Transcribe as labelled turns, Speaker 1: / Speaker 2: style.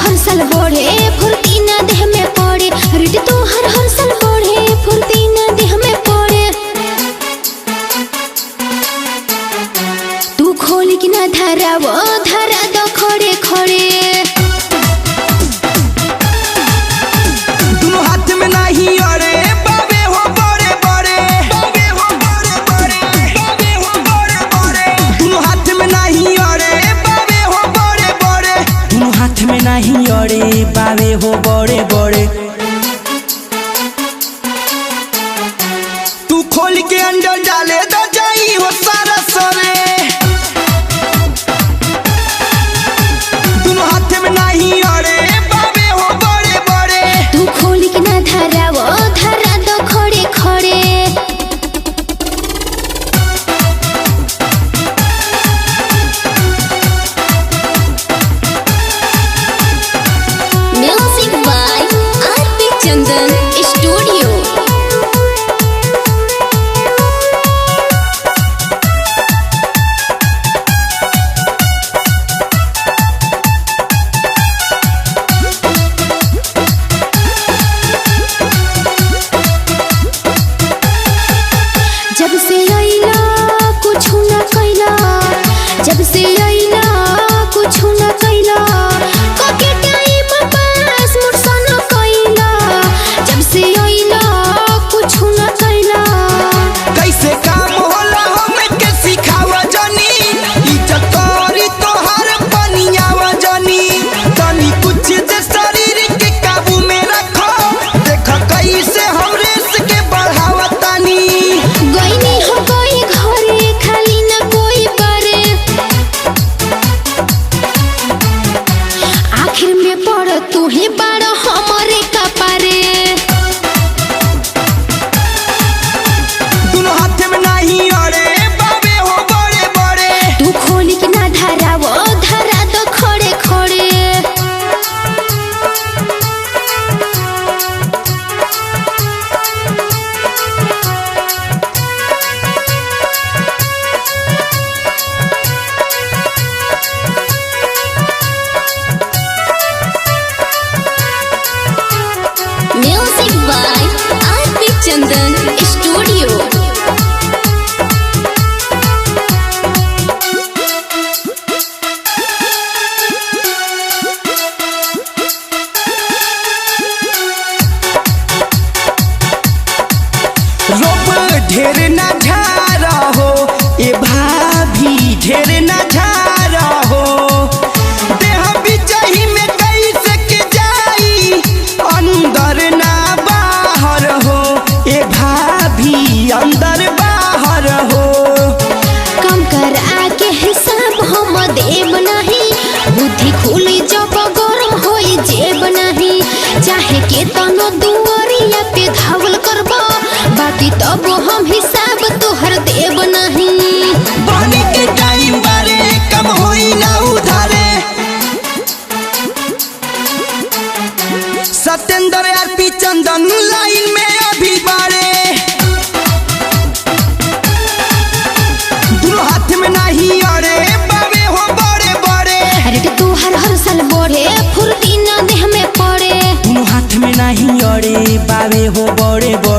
Speaker 1: हर साल बढ़े फुर्ती ना देह में पड़े। रेट तो हर साल बढ़े फुर्ती ना देह में पड़े। तू खोल की ना धरा वो धरा दो खड़े खड़े।
Speaker 2: दोनों हाथ में नहीं अड़े बाबे हो बड़े बड़े। बाबे हो बड़े बड़े। बाबे हो बड़े बड़े। दोनों हाथ में नहीं अड़े बाबे हो बड़े बड़े। दोनों हाथ में नहीं अड़े बाबे हो बड़े बड़े। तू खोल के अंदर डाले तो जाई हो सारा सरे। दोनों हाथ में नहीं अड़े बाबे हो बड़े बड़े।
Speaker 1: तू खोल की ना धरा वो धरा दो खड़े खड़े। Music by RP Chandan studio. जब से आइला कुछ ना कैला। जब से आइला कुछ ना कैला। कके टाइम पास मुझसे न कैला। जब से आइला कुछ ना कैला।
Speaker 2: कैसे काम होला हमें के सिखावा जानी। इज्जत करी तोहर बनियावा जानी। तनी कुछ दे शरीर के काबू में रखो। देख कैसे हम रेस के बढ़ावा तानी।
Speaker 1: गईनी हो गई घरे खाली न कोई करे। आखिर में पड़ तू ही बड़ हमारे कपारे।
Speaker 2: दोनों हाथ में नहीं अड़े बाबे हो बड़े बड़े।
Speaker 1: तू खोल की ना धरा वो धरा दो खड़े खड़े। Music by RP Chandan studio.
Speaker 2: रोब ढेर ना झारा हो ए भाभी ढेर ना झारा हो। देह बिचही में कैसे के जाई अंदर ना बाहर हो। ए भाभी अंदर बाहर हो।
Speaker 1: कम कर आके हिसाब हम देव नहीं। बुद्धि खुली जब गरम होई जेब नहीं। चाहे के तनो दुआरिया पे धावल करबा। बाकी तब हम हिसाब तोहर देव नहीं।
Speaker 2: बनी के टाइम बारे कम होई ना उधारे। सत्येंद्र आरपी चंदन लाइन में अभी बारे। दोनों हाथ में नहीं अड़े बाबे हो बड़े बड़े।
Speaker 1: रेट तू हर साल बढ़े फुर्ती ना देह में पड़े।
Speaker 2: दोनों हाथ में नहीं अड़े बाबे हो बड़े बड़े।